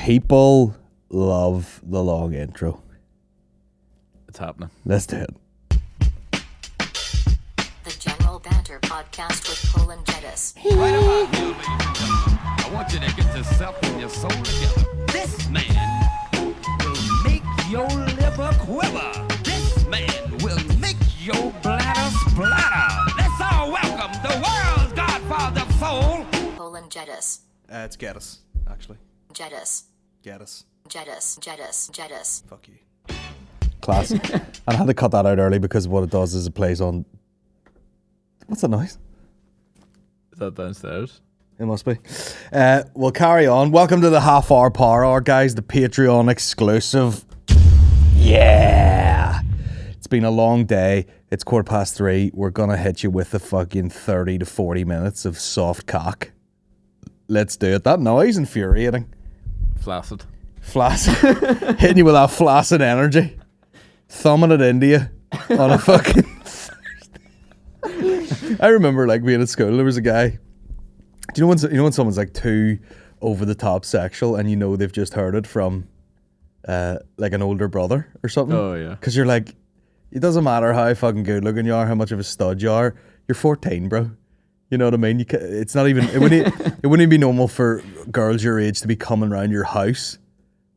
People love the long intro. It's happening. Let's do it. The General Banter Podcast with Cole and Jettis. Right about now, ladies and gentlemen, I want you to get yourself and your soul together. This man will make your liver quiver. This man will make your bladder splatter. Let's all welcome the world's godfather of soul. Cole and Jettis. It's Geddes, actually. Jettis. Geddes. Jettis. Jettis. Jettis. Fuck you. Classic. And I had to cut that out early because what it does is it plays on... What's that noise? Is that downstairs? It must be. We'll carry on. Welcome to the Half Hour Power Hour, guys. The Patreon exclusive. Yeah. It's been a long day. It's 3:15. We're going to hit you with the fucking 30 to 40 minutes of soft cock. Let's do it. That noise infuriating. Flaccid. Flaccid. Hitting you with that flaccid energy. Thumbing it into you on a fucking... I remember like being at school, there was a guy. Do you know when someone's like too over the top sexual and you know they've just heard it from like an older brother or something? Oh, yeah. Because you're like, it doesn't matter how fucking good looking you are, how much of a stud you are. You're 14, bro. You know what I mean? It's not even. It wouldn't even be normal for girls your age to be coming around your house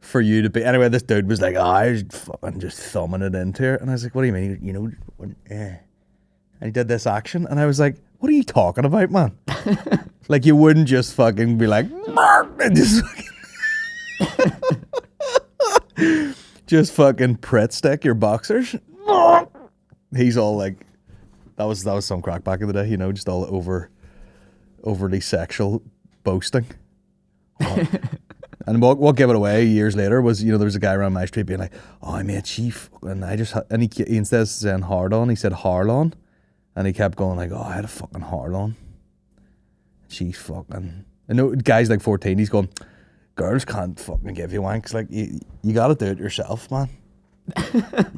for you to be. Anyway, this dude was like, I was fucking just thumbing it into her, and I was like, what do you mean? You know, and he did this action, and I was like, what are you talking about, man? Like you wouldn't just fucking be like, and just fucking Pritt stick your boxers. He's all like. That was some crack back in the day, you know, just all overly sexual boasting. And what gave it away years later was, you know, there was a guy around my street being like, "Oh, mate, and he instead of saying hard on, he said harlon, and he kept going like, "Oh, I had a fucking harlon." She fucking, I know guys like 14, he's going, "Girls can't fucking give you wanks, like you got to do it yourself, man."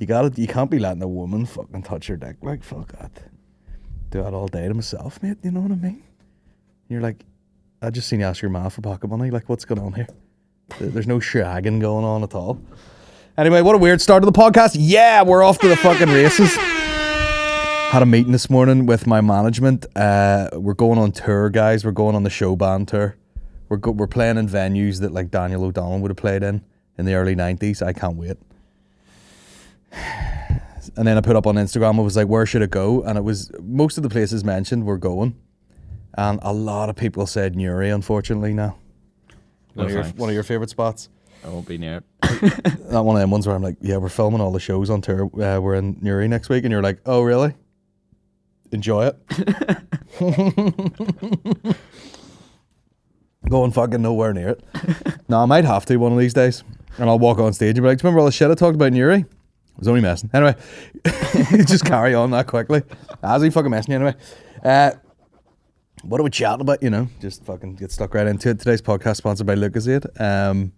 You can't be letting a woman fucking touch your dick. Like, fuck that. Do that all day to myself, mate. You know what I mean? You're like, I just seen you ask your ma for pocket money. Like, what's going on here? There's no shagging going on at all. Anyway, what a weird start to the podcast. Yeah, we're off to the fucking races. Had a meeting this morning with my management. We're going on tour, guys. We're going on the show band tour. We're playing in venues that like Daniel O'Donnell would have played in the early 90s. I can't wait. And then I put up on Instagram, I was like, where should it go? And it was, most of the places mentioned were going. And a lot of people said Newry, unfortunately, now. One of your favourite spots? I won't be near it. Not one of them ones where I'm like, yeah, we're filming all the shows on tour. We're in Newry next week. And you're like, oh, really? Enjoy it. Going fucking nowhere near it. No, I might have to one of these days. And I'll walk on stage and be like, do you remember all the shit I talked about in Newry? I was only messing. Anyway, just carry on that quickly. As he fucking messing you anyway. What are we chatting about? You know, just fucking get stuck right into it. Today's podcast sponsored by Lucozade.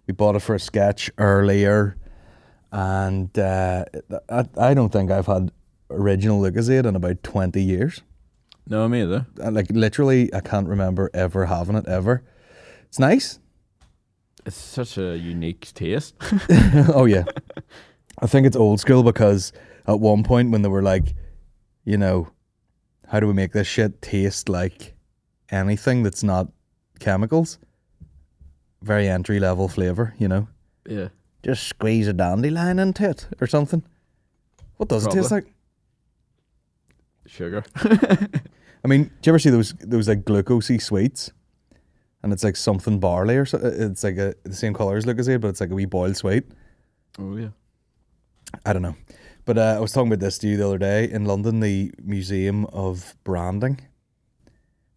We bought it for a sketch earlier, and I don't think I've had original Lucozade in about 20 years. No, me either. Like literally, I can't remember ever having it ever. It's nice. It's such a unique taste. Oh yeah. I think it's old school because at one point when they were like, you know, how do we make this shit taste like anything that's not chemicals? Very entry level flavour, you know? Yeah. Just squeeze a dandelion into it or something. What does it taste like? Sugar. I mean, do you ever see those like glucosey sweets? And it's like something barley or so. It's like the same colour as Lucozade, but it's like a wee boiled sweet. Oh yeah. I don't know. But I was talking about this to you the other day in London, the Museum of Branding.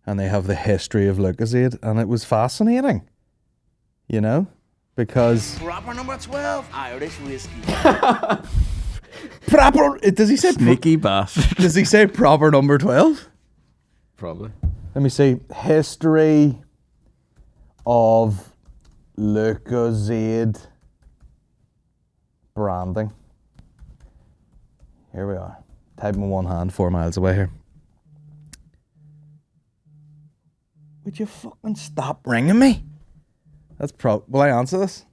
And they have the history of Lucozade. And it was fascinating. You know? Because... Proper number 12, Irish whiskey. Proper... Does he say... Sneaky bastard. Does he say proper number 12? Probably. Let me see. History of Lucozade branding. Here we are. Typing with one hand, 4 miles away here. Would you fucking stop ringing me? That's will I answer this?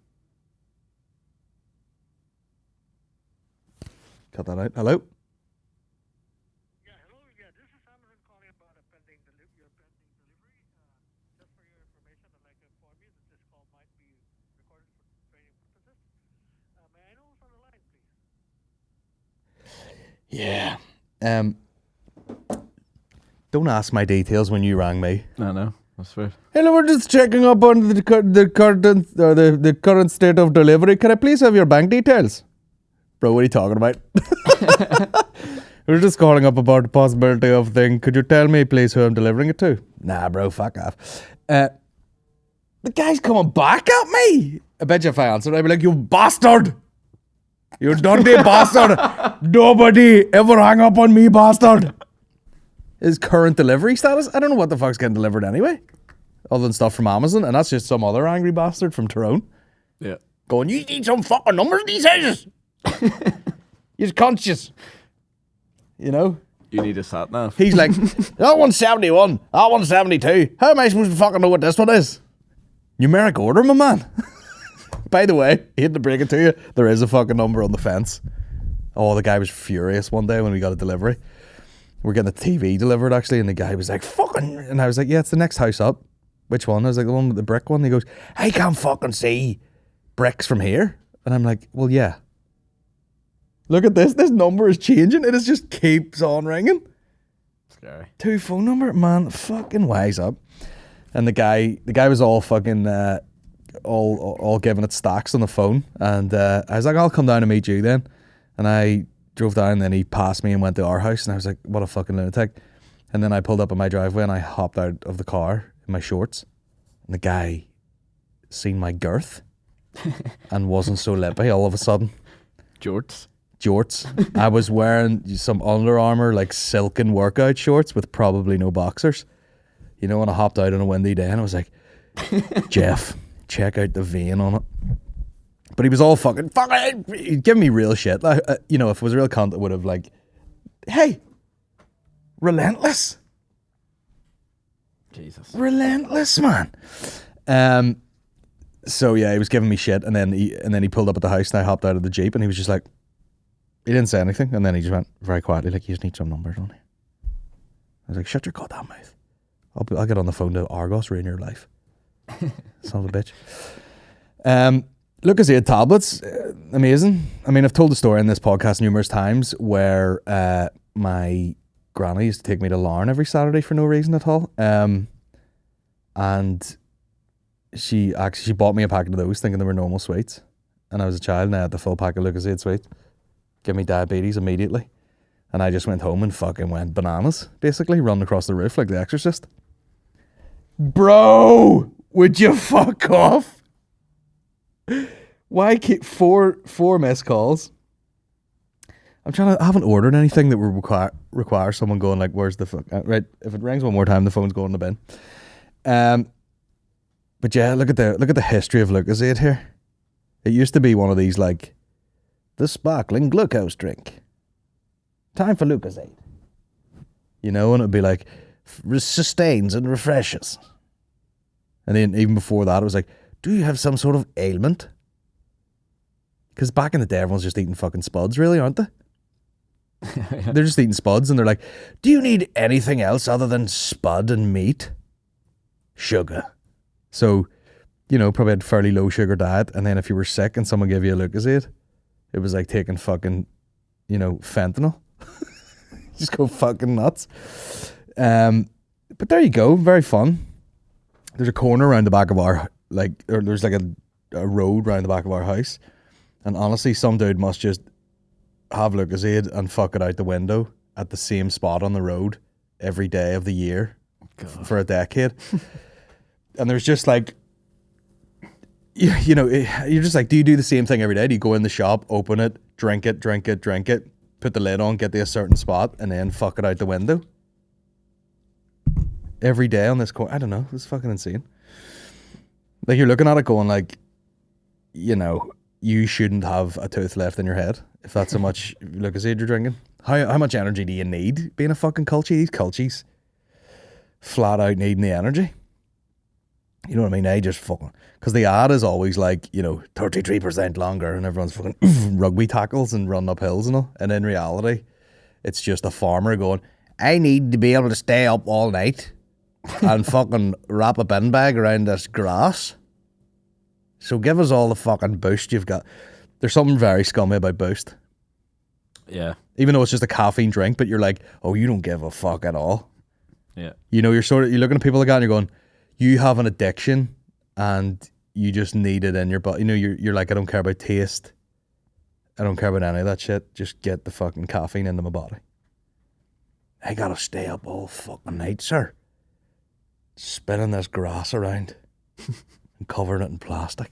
Cut that out. Hello? Yeah, hello. Yeah, this is Amazon calling about a pending your pending delivery. Just for your information, I'd like to inform you that this call might be recorded for training purposes. May I know who's on the line, please? Yeah. Don't ask my details when you rang me. No, that's fair. Hello, we're just checking up on the current state of delivery. Can I please have your bank details? Bro, what are you talking about? We're just calling up about the possibility of thing. Could you tell me, please, who I'm delivering it to? Nah, bro, fuck off. The guy's coming back at me. I bet you if I answered, I'd be like, you bastard. You dirty bastard. Nobody ever hang up on me, bastard. His current delivery status? I don't know what the fuck's getting delivered anyway. Other than stuff from Amazon. And that's just some other angry bastard from Tyrone. Yeah. Going, you need some fucking numbers these days. You're conscious. You know? You need a sat nav. He's like, that one's 71. That one's 72. How am I supposed to fucking know what this one is? Numeric order, my man. By the way, I hate to break it to you, there is a fucking number on the fence. Oh, the guy was furious one day when we got a delivery. We're getting a TV delivered, actually, and the guy was like, fucking... And I was like, yeah, it's the next house up. Which one? I was like, the one with the brick one. And he goes, I can't fucking see bricks from here. And I'm like, well, yeah. Look at this. This number is changing. It just keeps on ringing. Scary. 2 phone number? Man, fucking wise up. And the guy was all fucking... all giving it stacks on the phone. And I was like, I'll come down and meet you then. And I... drove down, and then he passed me and went to our house, and I was like, what a fucking lunatic. And then I pulled up in my driveway and I hopped out of the car in my shorts, and the guy seen my girth and wasn't so lippy all of a sudden. Jorts. I was wearing some Under Armour like silken workout shorts with probably no boxers, you know, and I hopped out on a windy day and I was like, Jeff, check out the vein on it. But he was all fucking he'd give me real shit. Like, you know, if it was a real cunt, it would have like, hey, relentless. Jesus. Relentless, man. So yeah, he was giving me shit, and then he pulled up at the house, and I hopped out of the Jeep, and he was just like, he didn't say anything, and then he just went very quietly, like, you just need some numbers on it. I was like, shut your goddamn mouth. I'll get on the phone to Argos, ruin your life. Son of a bitch. Lucozade tablets, amazing. I mean, I've told the story in this podcast numerous times where my granny used to take me to Larne every Saturday for no reason at all. And she bought me a packet of those thinking they were normal sweets. And I was a child and I had the full pack of Lucozade sweets. Give me diabetes immediately. And I just went home and fucking went bananas, basically, running across the roof like The Exorcist. Bro, would you fuck off? Why keep four missed calls? I haven't ordered anything that would require someone going like, where's the fuck? Right, if it rings one more time, the phone's going in the bin. But yeah, look at the history of Lucozade here. It used to be one of these like, the sparkling glucose drink. Time for Lucozade. You know, and it'd be like, sustains and refreshes. And then even before that, it was like, do you have some sort of ailment? Because back in the day, everyone's just eating fucking spuds, really, aren't they? They're just eating spuds, and they're like, do you need anything else other than spud and meat? Sugar. So, you know, probably had a fairly low sugar diet, and then if you were sick and someone gave you a Lucozade, it was like taking fucking, you know, fentanyl. Just go fucking nuts. But there you go, very fun. There's a corner around the back of our, or there's like a road around the back of our house, and honestly, some dude must just have Lucozade and fuck it out the window at the same spot on the road every day of the year for a decade. And there's just like, you know, you're just like, do you do the same thing every day? Do you go in the shop, open it, drink it, put the lid on, get to a certain spot, and then fuck it out the window? Every day on this corner. I don't know. It's fucking insane. Like, you're looking at it going like, you know, you shouldn't have a tooth left in your head if that's how much Lucozade you're drinking. How much energy do you need being a fucking culture? These cultures flat out needing the energy. You know what I mean? They just fucking... Because the ad is always like, 33% longer, and everyone's fucking rugby tackles and running up hills and all. And in reality, it's just a farmer going, I need to be able to stay up all night and fucking wrap a bin bag around this grass. So give us all the fucking Boost you've got. There's something very scummy about Boost. Yeah. Even though it's just a caffeine drink, but you're like, oh, you don't give a fuck at all. Yeah. You're looking at people like that and you're going, you have an addiction and you just need it in your body. You're like, I don't care about taste. I don't care about any of that shit. Just get the fucking caffeine into my body. I gotta stay up all fucking night, sir. Spinning this grass around and covering it in plastic.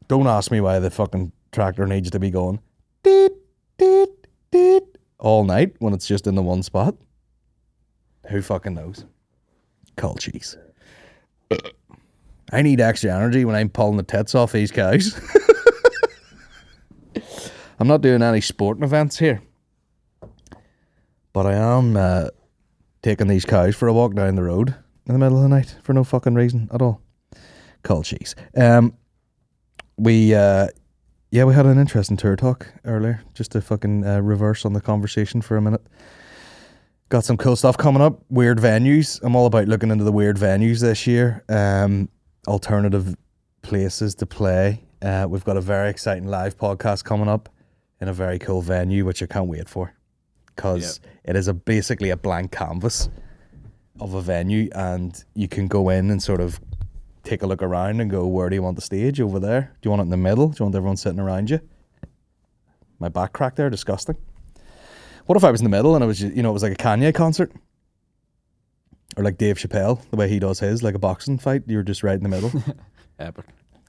Don't ask me why the fucking tractor needs to be going deet, deet, deet all night when it's just in the one spot. Who fucking knows? Cold cheese. I need extra energy when I'm pulling the tits off these cows. I'm not doing any sporting events here, but I am taking these cows for a walk down the road in the middle of the night for no fucking reason at all. Cold cheese. We had an interesting tour talk earlier, just to fucking reverse on the conversation for a minute. Got some cool stuff coming up, weird venues. I'm all about looking into the weird venues this year. Alternative places to play. We've got a very exciting live podcast coming up in a very cool venue, which I can't wait for, because it is basically a blank canvas of a venue, and you can go in and sort of take a look around and go, where do you want the stage? Over there? Do you want it in the middle? Do you want everyone sitting around you? My back crack there, disgusting. What if I was in the middle and it was just, it was like a Kanye concert? Or like Dave Chappelle, the way he does his, like a boxing fight, you're just right in the middle. Epic.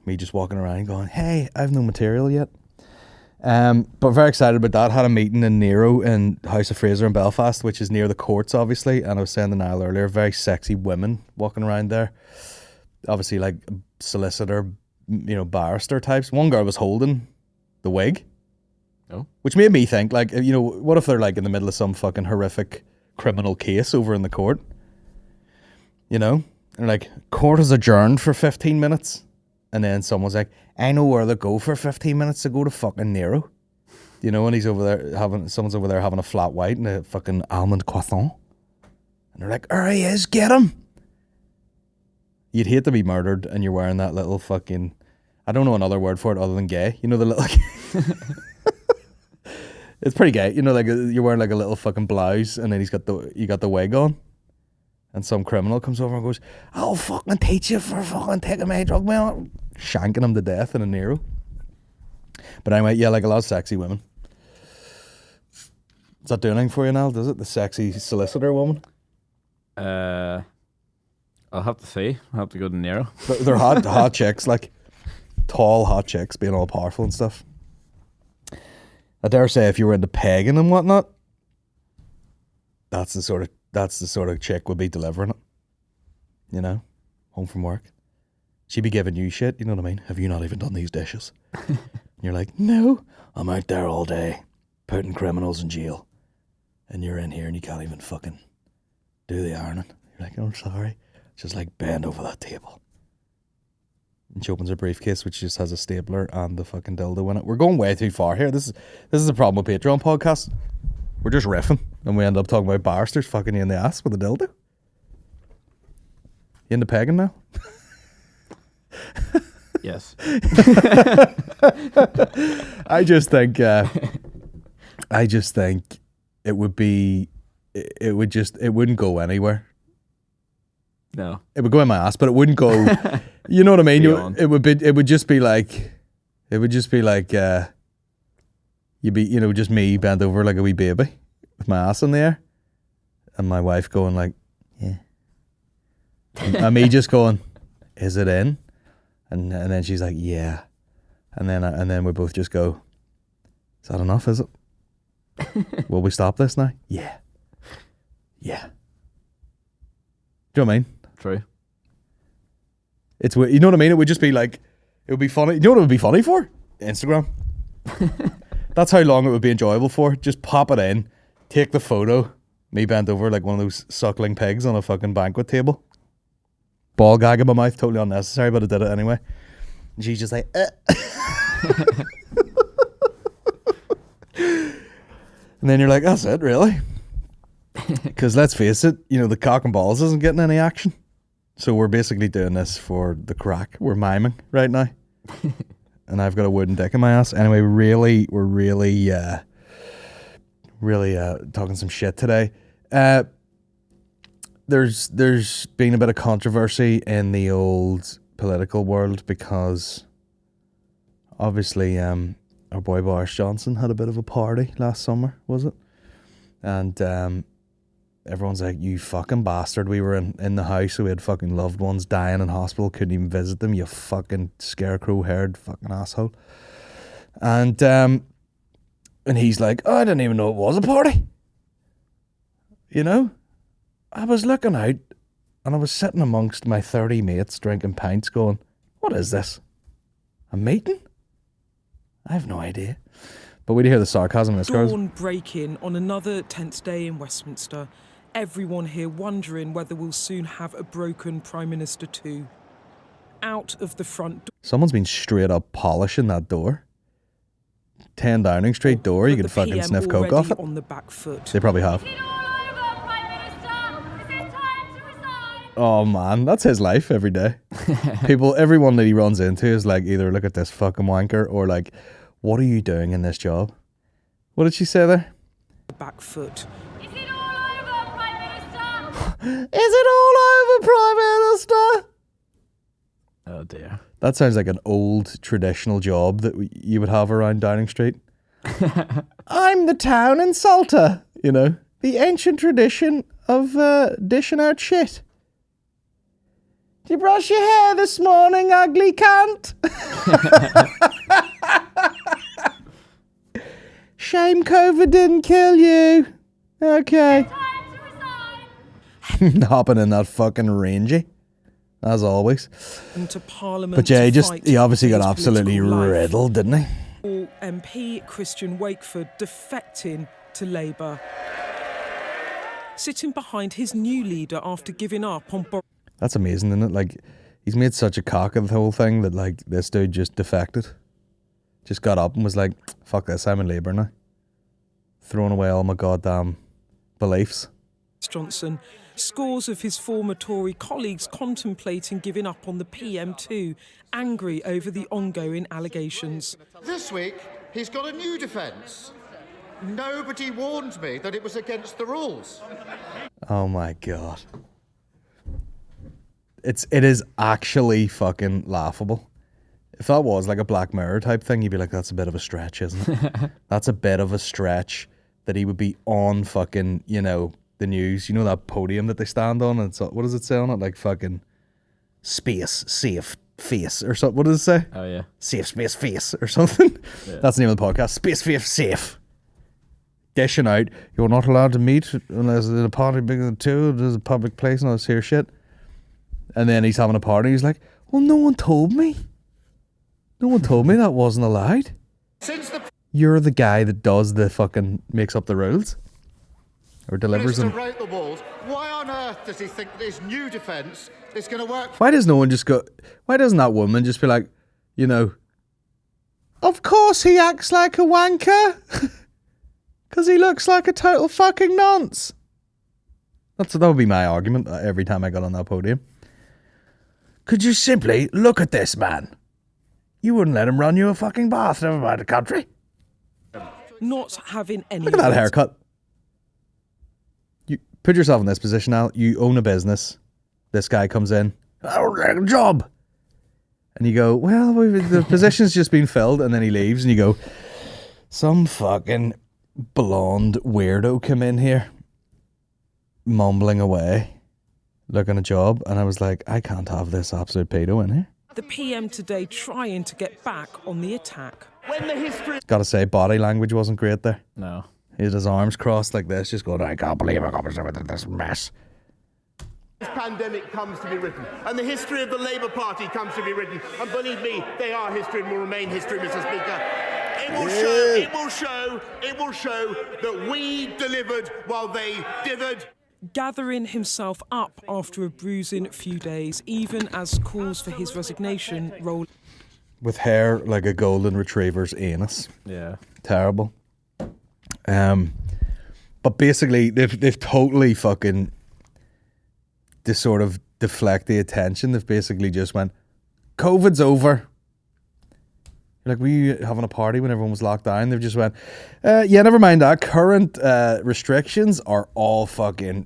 Me just walking around going, hey, I've no material yet. But very excited about that. Had a meeting in Nero in House of Fraser in Belfast, which is near the courts, obviously. And I was saying to Niall earlier, very sexy women walking around there. Obviously, like solicitor, barrister types. One girl was holding the wig. Oh. Which made me think, like, what if they're like in the middle of some fucking horrific criminal case over in the court? And like, court is adjourned for 15 minutes. And then someone's like, I know where to go for 15 minutes to go to fucking Nero. And he's over there someone's over there having a flat white and a fucking almond croissant. And they're like, there he is, get him. You'd hate to be murdered and you're wearing that little fucking, I don't know another word for it other than gay. The little, it's pretty gay. Like you're wearing like a little fucking blouse and then you got the wig on. And some criminal comes over and goes, I'll fucking teach you for fucking taking my drug, man. Shanking him to death in a Nero. But anyway, like a lot of sexy women. Does that do anything for you, Niall? Does it? The sexy solicitor woman? I'll have to see. I'll have to go to Nero. They're hot chicks, like tall hot chicks being all powerful and stuff. I dare say if you were into pegging and whatnot, that's the sort of chick would be delivering it. Home from work. She'd be giving you shit, you know what I mean? Have you not even done these dishes? And you're like, no, I'm out there all day putting criminals in jail. And you're in here and you can't even fucking do the ironing. You're like, oh, I'm sorry. Just like bend over that table. And she opens her briefcase, which just has a stapler and the fucking dildo in it. We're going way too far here. This is the problem with Patreon podcasts. We're just riffing, and we end up talking about barristers fucking you in the ass with a dildo. You into pegging now? Yes. I just think it would be, it wouldn't go anywhere. No. It would go in my ass, but it wouldn't go. You know what I mean? It would just be like, you'd be, just me bent over like a wee baby with my ass in the air, and my wife going like, yeah, and me just going, is it in? And then she's like, yeah, and then we both just go, is that enough? Is it? Will we stop this now? Yeah. Do you know what I mean? True. It's, you know what I mean? It would just be like, it would be funny. You know what it would be funny for? Instagram. That's how long it would be enjoyable for. Just pop it in, take the photo, me bent over like one of those suckling pigs on a fucking banquet table. ball gag in my mouth, totally unnecessary, but I did it anyway. And she's just like, And then you're like, that's it, really? Because let's face it, you know, the cock and balls isn't getting any action. So we're basically doing this for the crack. We're miming right now. And I've got a wooden dick in my ass. Anyway, we're really talking some shit today. There's been a bit of controversy in the old political world because obviously our boy Boris Johnson had a bit of a party last summer, was it? And everyone's like, you fucking bastard. We were in the house, so we had fucking loved ones dying in hospital, couldn't even visit them, you fucking scarecrow-haired fucking asshole. And he's like, oh, I didn't even know it was a party. You know? I was looking out, and I was sitting amongst my 30 mates drinking pints going, what is this? A meeting? I have no idea. But we do hear the sarcasm in this, girls. Dawn break-in on another tense day in Westminster. Everyone here wondering whether we'll soon have a broken Prime Minister too. Out of the front door. Someone's been straight up polishing that door. 10 Downing Street door, you But could the fucking PM sniff coke off it. on the back foot. They probably have. Oh man, that's his life every day. Everyone that he runs into is like either look at this fucking wanker or like, what are you doing in this job? What did she say there? Back foot. Is it all over, Prime Minister? Is it all over, Prime Minister? Oh dear. That sounds like an old traditional job that you would have around Downing Street. I'm the town insulter, you know, the ancient tradition of dishing out shit. Did you brush your hair this morning, ugly cunt? Shame COVID didn't kill you. Okay. Hopping in that fucking rangy, as always. Into Parliament. But yeah, to fight he obviously got his absolutely political life. riddled, didn't he? MP Christian Wakeford defecting to Labour. Sitting behind his new leader after giving up on Boris. That's amazing, isn't it? Like, he's made such a cock of the whole thing that, like, this dude just defected. Just got up and was like, fuck this, I'm in Labour now. Throwing away all my goddamn beliefs. Johnson. Scores of his former Tory colleagues contemplating giving up on the PM too, angry over the ongoing allegations. This week, he's got a new defence. Nobody warned me that it was against the rules. Oh my God. It is actually fucking laughable. If that was like a Black Mirror type thing, you'd be like, that's a bit of a stretch, isn't it? That's a bit of a stretch that he would be on fucking, you know, the news. You know that podium that they stand on? And it's, what does it say on it? Like fucking space, safe, face or something. What does it say? Oh yeah. Safe, space, face or something. Yeah. That's the name of the podcast. Space, safe. Dishing out, you're not allowed to meet unless there's a party bigger than two, there's a public place and all this here shit. And then he's having a party. He's like, well, no one told me. No one told me that wasn't allowed. You're the guy that does the fucking, makes up the rules. Or delivers them. Wrote the walls. Why on earth does he think that his new defence is going to work? Why does no one just go, why doesn't that woman just be like, you know, of course he acts like a wanker. Because he looks like a total fucking nonce. That would be my argument every time I got on that podium. Could you simply look at this man? You wouldn't let him run you a fucking bath, never mind the country. Not having any. Look at that haircut. You put yourself in this position, Al. You own a business. This guy comes in. I would like a job. And you go, well, the position's just been filled. And then he leaves and you go, some fucking blonde weirdo come in here mumbling away looking a job, and I was like, I can't have this absolute pedo in here. The PM today trying to get back on the attack. When the history... Gotta say, body language wasn't great there. No. He had his arms crossed like this, just going, I can't believe I got myself into this mess. This pandemic comes to be written, and the history of the Labour Party comes to be written, and believe me, they are history and will remain history, Mr. Speaker. It will show that we delivered while they dithered. gathering himself up after a bruising few days, even as calls for his resignation roll. With hair like a golden retriever's anus. Yeah. Terrible. But basically, they've totally fucking to sort of deflect the attention. They've basically just went, COVID's over. Like, were you having a party when everyone was locked down? They've just went, yeah, never mind that. Current restrictions are all fucking,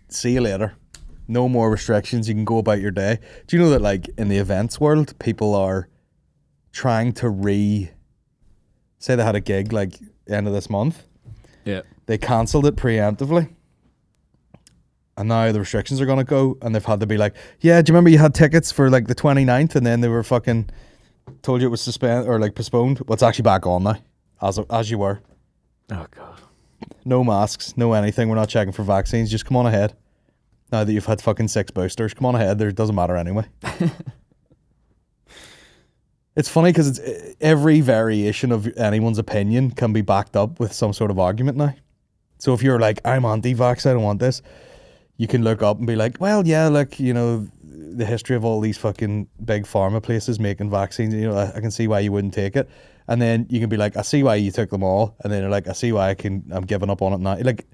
see you later. No more restrictions. You can go about your day. Do you know that, like, in the events world, people are trying to say they had a gig, like, end of this month. Yeah. They cancelled it preemptively. And now the restrictions are going to go, and they've had to be like, yeah, do you remember you had tickets for, like, the 29th, and then they were fucking told you it was suspended or like postponed? Well, it's actually back on now, as you were. Oh god. No masks, no anything. We're not checking for vaccines. Just come on ahead. Now that you've had fucking 6 boosters, come on ahead. It doesn't matter anyway. It's funny because it's every variation of anyone's opinion can be backed up with some sort of argument now. So if you're like, I'm anti-vax, I don't want this, you can look up and be like, well, yeah, like, you know, the history of all these fucking big pharma places making vaccines, you know, I can see why you wouldn't take it. And then you can be like, I see why you took them all. And then you're like, I see why I'm giving up on it now. Like,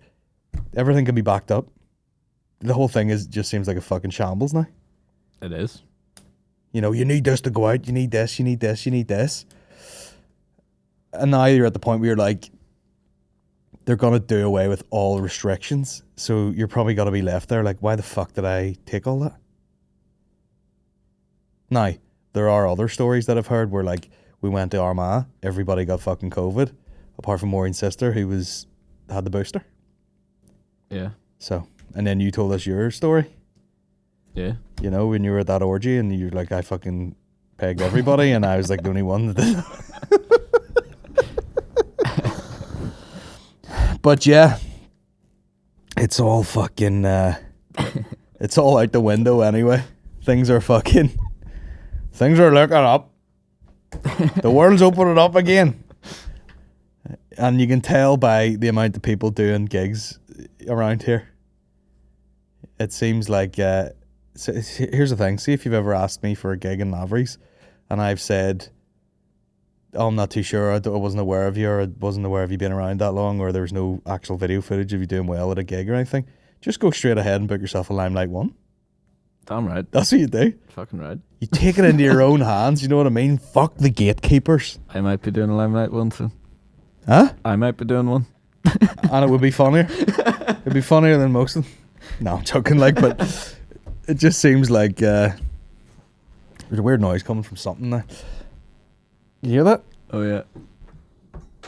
everything can be backed up. The whole thing just seems like a fucking shambles now. It is. You know, you need this to go out, you need this, you need this, you need this. And now you're at the point where you're like, they're going to do away with all restrictions. So you're probably going to be left there like, why the fuck did I take all that? Now, there are other stories that I've heard where, like, we went to Armagh, everybody got fucking COVID, apart from Maureen's sister who had the booster. Yeah. So, and then you told us your story. Yeah. You know, when you were at that orgy and you're like, I fucking pegged everybody and I was like the only one that did. But yeah, it's all fucking, it's all out the window anyway. Things are looking up. The world's opening up again. And you can tell by the amount of people doing gigs around here. It seems like, so here's the thing. See if you've ever asked me for a gig in Lavery's and I've said, oh, I'm not too sure, I wasn't aware of you, or I wasn't aware of you being around that long, or there was no actual video footage of you doing well at a gig or anything. Just go straight ahead and book yourself a Limelight 1. Damn right. That's what you do. Fucking right. You take it into your own hands, you know what I mean? Fuck the gatekeepers. I might be doing a Limelight 1 soon. Huh? I might be doing one. And it would be funnier. It'd be funnier than most of them. No, I'm joking, like, but it just seems like there's a weird noise coming from something there. You hear that? Oh yeah.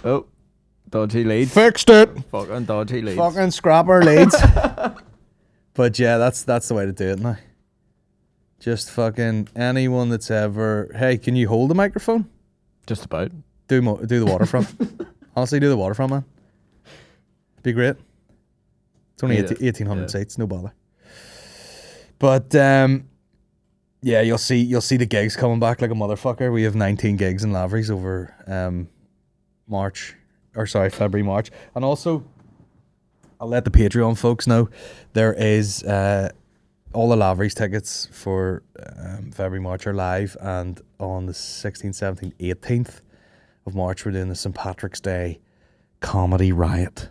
Oh, dodgy leads. Fixed it. Fucking dodgy leads. Fucking scrapper leads. But yeah, that's the way to do it now. Just fucking anyone that's ever. Hey, can you hold the microphone? Just about. Do the waterfront. Honestly, do the waterfront, man. Be great. It's only 1,800 seats, no bother. But yeah, you'll see the gigs coming back like a motherfucker. We have 19 gigs in Lavery's over February, March. And also, I'll let the Patreon folks know, there is all the Lavery's tickets for February, March are live, and on the 16th, 17th, 18th of March we're doing the St. Patrick's Day Comedy Riot,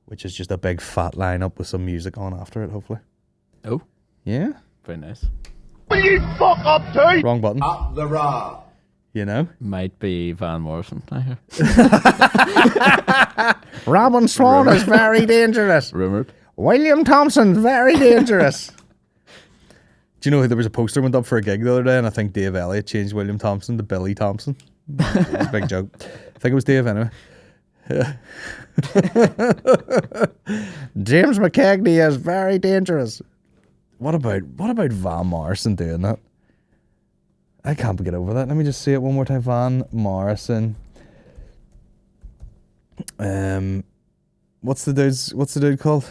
which is just a big fat lineup with some music on after it, hopefully. Oh. Yeah. Very nice. Will you fuck up too? Wrong button. Up the raw. You know? Might be Van Morrison, I hear. Robin Swan is very dangerous. Rumoured. William Thompson, very dangerous. Do you know there was a poster went up for a gig the other day, and I think Dave Elliott changed William Thompson to Billy Thompson. It was a big joke. I think it was Dave anyway. James McKegney is very dangerous. What about Van Morrison doing that? I can't get over that. Let me just say it one more time. Van Morrison. What's the dude called?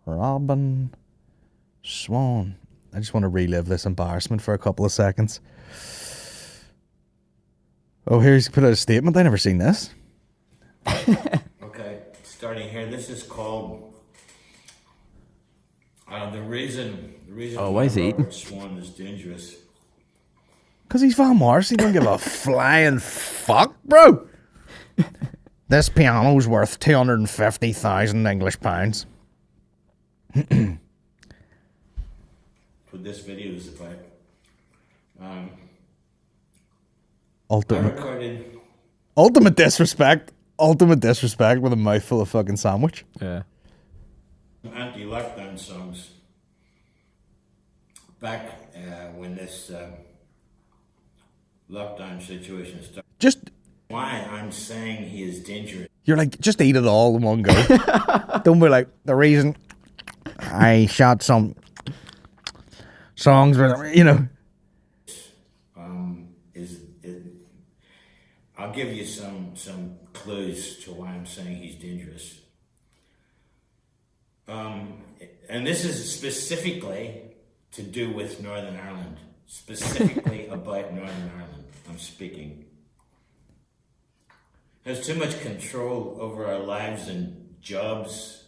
Robin Swan. I just want to relive this embarrassment for a couple of seconds. Oh, here's put out a statement. I never seen this. Okay, starting here. This is called The reason Oh, why is he eating? Robert Swan is dangerous. Because he's Van Morrison. He don't give a flying fuck, bro. This piano's worth 250,000 English pounds. What this video is about. I Ultimate disrespect. Ultimate disrespect with a mouthful of fucking sandwich. Yeah. Anti-lockdown songs. Back when this lockdown situation started. Just why I'm saying he is dangerous. You're like, just eat it all in one go. Don't be like, the reason I shot some songs with, you know. I'll give you some clues to why I'm saying he's dangerous. And this is specifically to do with Northern Ireland. Specifically about Northern Ireland, I'm speaking. Has too much control over our lives and jobs.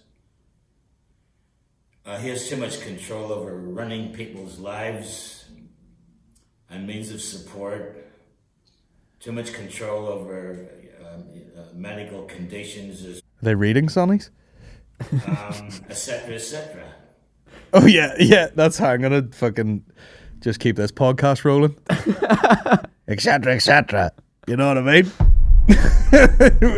He has too much control over running people's lives and means of support. Too much control over medical conditions. Are they reading Sonny's? Etc., etc. Oh, yeah, that's how I'm going to fucking just keep this podcast rolling. Etc., etc. You know what I mean?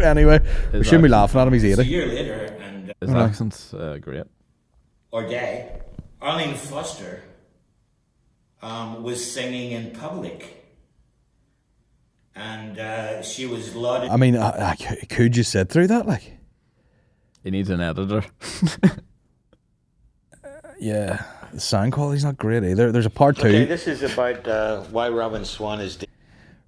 Anyway, we shouldn't be laughing at him, he's It's a 80. year later, and His accent's great. or day, Arlene Foster was singing in public. And she was lauded. I mean, could you sit through that? Like, He needs an editor. yeah, the sound quality's not great either. There's a part 2. Okay, this is about why Robin Swan is.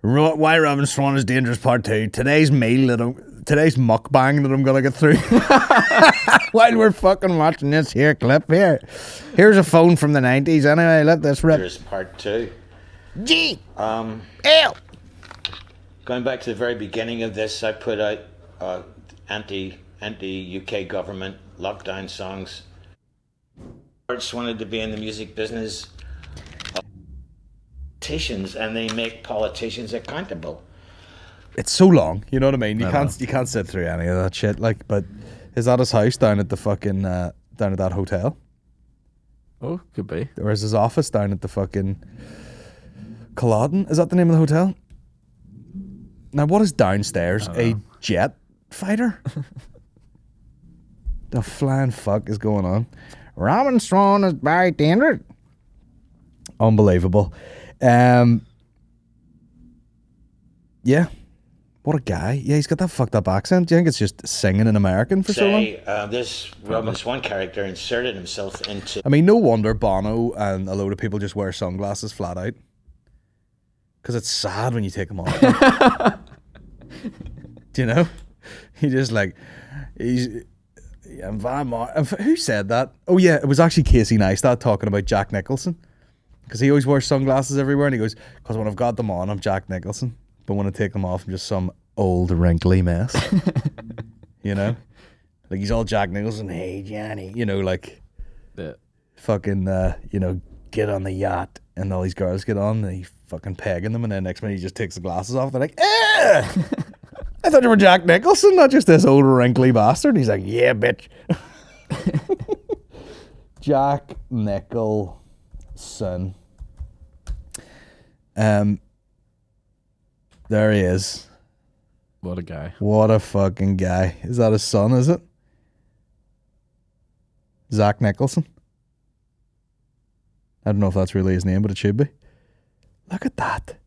Why Robin Swan is dangerous part 2. Today's mukbang that I'm gonna get through while we're fucking watching this here clip here. Here's a phone from the 90s. Anyway, let this rip. Here's part 2. G. Ew. Going back to the very beginning of this, I put out anti-UK government lockdown songs. Artists wanted to be in the music business. Politicians, and they make politicians accountable. It's so long, you know what I mean? You I can't sit through any of that shit. Like, but is that his house down at the fucking down at that hotel? Oh, could be. Or is his office down at the fucking Culloden? Is that the name of the hotel? Now, what is downstairs? A jet fighter? The flying fuck is going on? Robin Swan is very dangerous. Unbelievable. Yeah. What a guy. Yeah, he's got that fucked up accent. Do you think it's just singing in American for so long? This Robin Swan character inserted himself into. I mean, no wonder Bono and a load of people just wear sunglasses flat out. Because it's sad when you take them off. Do you know? He just like, who said that? Oh yeah, it was actually Casey Neistat talking about Jack Nicholson. Because he always wears sunglasses everywhere, and he goes, because when I've got them on, I'm Jack Nicholson. But when I take them off, I'm just some old wrinkly mess. You know? Like, he's all Jack Nicholson, hey Johnny. You know, like, fucking, get on the yacht. And all these girls get on, and he's fucking pegging them, and then next minute he just takes the glasses off. They're like, I thought you were Jack Nicholson, not just this old wrinkly bastard. He's like, yeah, bitch. Jack Nicholson. There he is. What a guy. What a fucking guy. Is that his son, is it? Zach Nicholson? I don't know if that's really his name, but it should be. Look at that.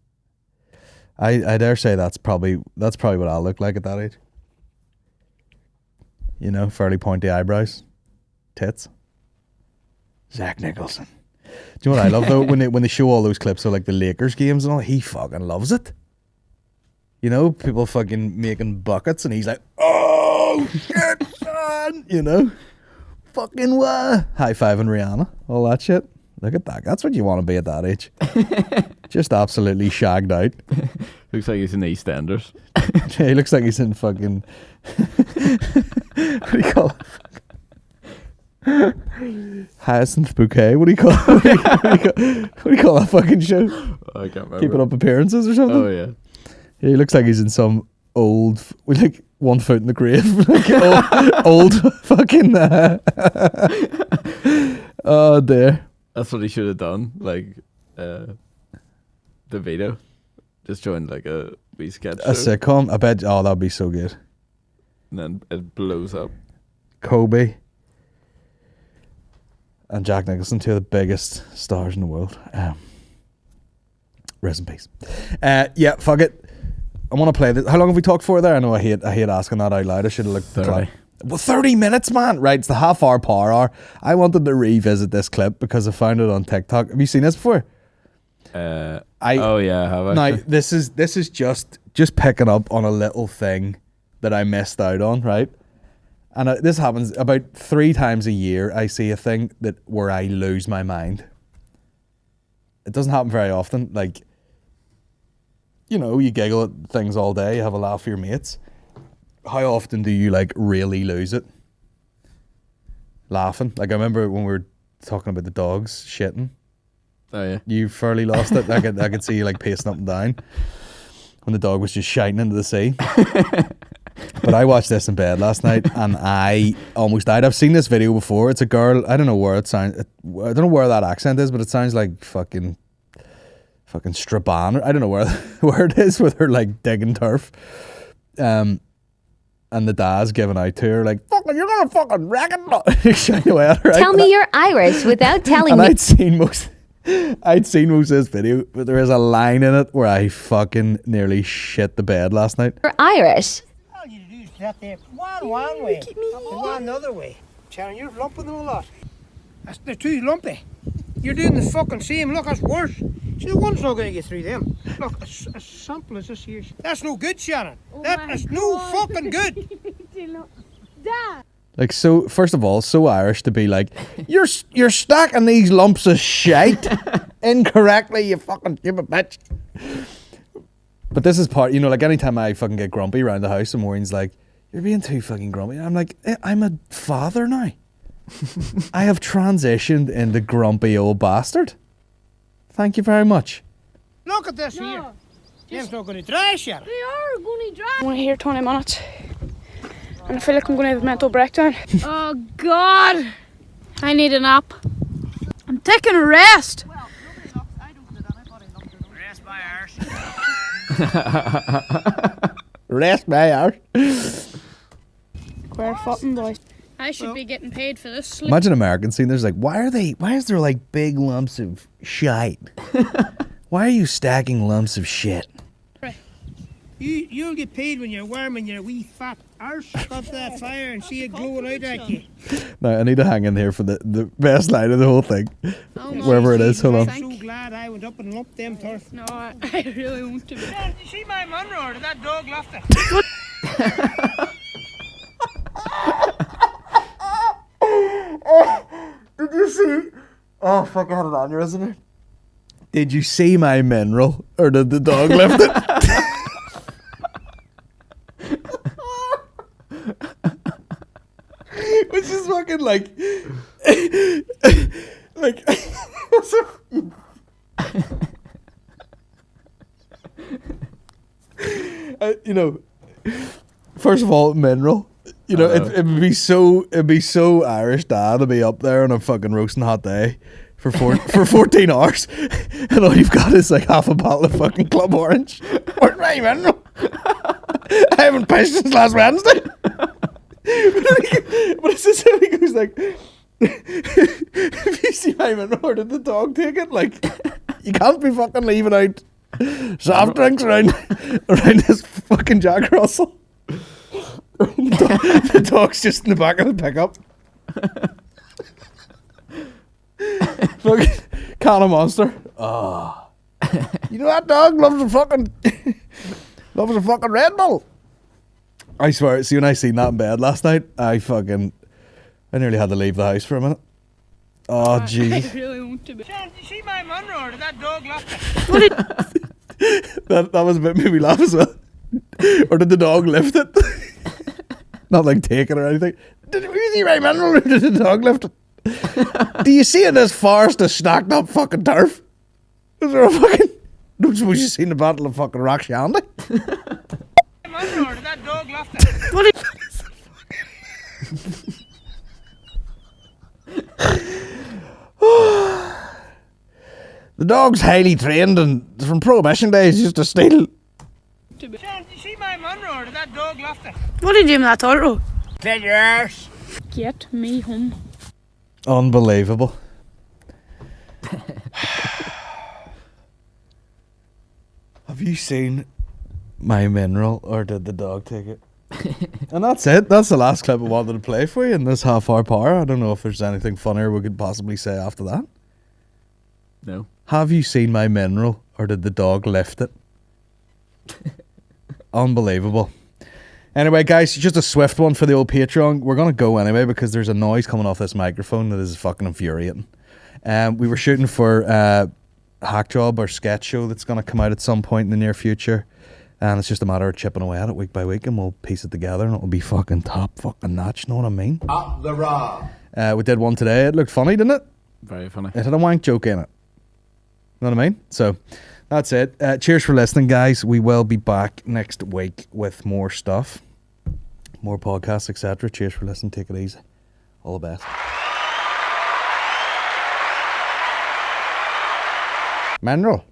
I dare say that's probably what I'll look like at that age. You know, fairly pointy eyebrows. Tits. Zach Nicholson. Do you know what I love though? When they show all those clips of like the Lakers games and all, he fucking loves it. You know, people fucking making buckets and he's like, oh shit, son. You know? Fucking what? High-fiving Rihanna. All that shit. Look at that. That's what you want to be at that age. Just absolutely shagged out. Looks like he's in EastEnders. Yeah, he looks like he's in fucking what do you call it? Hyacinth Bouquet. What do you call? What do you call that fucking show? I can't remember. Keeping Up Appearances or something. Oh yeah. Yeah, he looks like he's in some old, with like one foot in the grave, like old fucking. Oh dear. That's what he should have done. Like, DeVito just joined like a wee sketch A show, sitcom. I bet. Oh, that'd be so good. and then it blows up. Kobe and Jack Nicholson, two of the biggest stars in the world. Rest in peace. Yeah, fuck it. I want to play this. How long have we talked for there? I know I hate asking that out loud. I should have looked at the 30. clock. Well, 30 minutes, man. Right, it's the half-hour power hour. I wanted to revisit this clip because I found it on TikTok. Have you seen this before? Oh yeah, have I? Now, this is just picking up on a little thing that I missed out on, right? And this happens about 3 times a year. I see a thing where I lose my mind. It doesn't happen very often. Like, you know, you giggle at things all day, you have a laugh with your mates. How often do you like really lose it? Laughing. Like, I remember when we were talking about the dogs shitting. Oh yeah. You fairly lost it. I could see you like pacing up and down when the dog was just shiting into the sea. But I watched this in bed last night and I almost died. I've seen this video before. It's a girl. I don't know where it sounds. I don't know where that accent is, but it sounds like fucking Strabane. I don't know where it is with her like digging turf. And the dad's giving out to her like, "Fucking, you're gonna fucking wreck it." Shouting away at her. Tell me you're Irish without telling and me. I'd seen most of this video, but there is a line in it where I fucking nearly shit the bed last night. You're Irish. All you do is sit there. One way. One another way. Sharon, you're lumping them a lot. They're too lumpy. You're doing the fucking same. Look, that's worse. See, the one's not going to get through them. Look, as simple as this here. That's no good, Sharon. That is no fucking good. Dad. Like, so, first of all, so Irish to be like, you're stacking these lumps of shite incorrectly, you fucking stupid bitch. But this is part, you know, like anytime I fucking get grumpy around the house and Maureen's like, you're being too fucking grumpy. I'm like, I'm a father now. I have transitioned into grumpy old bastard. Thank you very much. Look at this here. Them's not going to dry, Sharon. They are going to dry. I'm only here 20 minutes. And I feel like I'm going to have a mental breakdown. Oh, God. I need a nap. I'm taking a rest. Rest my arse. Rest my arse. Square footing, boys. I should be getting paid for this sleep. Imagine American scene. There's like, why is there like big lumps of shite? Why are you stacking lumps of shit? You'll get paid when you're warming your wee fat arse up that fire and see it glowing out at you. Now, I need to hang in here for the best line of the whole thing. Wherever it is, hold on. I'm so glad I went up and lumped them turf. No, I really want to be. Did you see my Munro? Did that dog left it? Did you see? Oh, fuck, I had an aneurysm. Did you see my mineral? Or did the dog lift it? Which is fucking like... like... you know, first of all, mineral. You know, it'd be so Irish dad to be up there on a fucking roasting hot day for 14 hours, and all you've got is like half a bottle of fucking Club Orange. Where's my mineral? I haven't pissed since last Wednesday. But it's as if he goes like, if you see my mineral, or did the dog take it? Like, you can't be fucking leaving out soft drinks around this fucking Jack Russell. The dog's just in the back of the pickup. Fucking can of Monster. Oh. You know that dog loves a fucking Red Bull. I swear, see, when I seen that in bed last night, I nearly had to leave the house for a minute. Oh, jeez. I really want to be. Sharon, did you see my Munro? Did that dog left it? that was a bit made me laugh as well. Or did the dog lift it? Not like take it or anything. Did you see my mineral or did the dog lift it? Do you see in this forest a stacked up fucking turf? Is there a fucking... Don't suppose you've seen the Battle of fucking Rock Shandy? That dog left it. What The dog's highly trained and from Prohibition days used to steal. Did you see my Monroe or did that dog left it? What did you do with that turtle? Clean your arse. Get me home. Unbelievable. Have you seen my mineral or did the dog take it? And that's it. That's the last clip I wanted to play for you in this half-hour power. I don't know if there's anything funnier we could possibly say after that. No. Have you seen my mineral or did the dog lift it? Unbelievable. Anyway, guys, just a swift one for the old Patreon. We're going to go anyway because there's a noise coming off this microphone that is fucking infuriating. We were shooting for Hack Job, our sketch show that's going to come out at some point in the near future. And it's just a matter of chipping away at it week by week and we'll piece it together and it'll be fucking top fucking notch, know what I mean? Up the raw. We did one today. It looked funny, didn't it? Very funny. It had a wank joke in it. Know what I mean? So that's it. Cheers for listening, guys. We will be back next week with more stuff, more podcasts, etc. Cheers for listening. Take it easy. All the best. Mineral.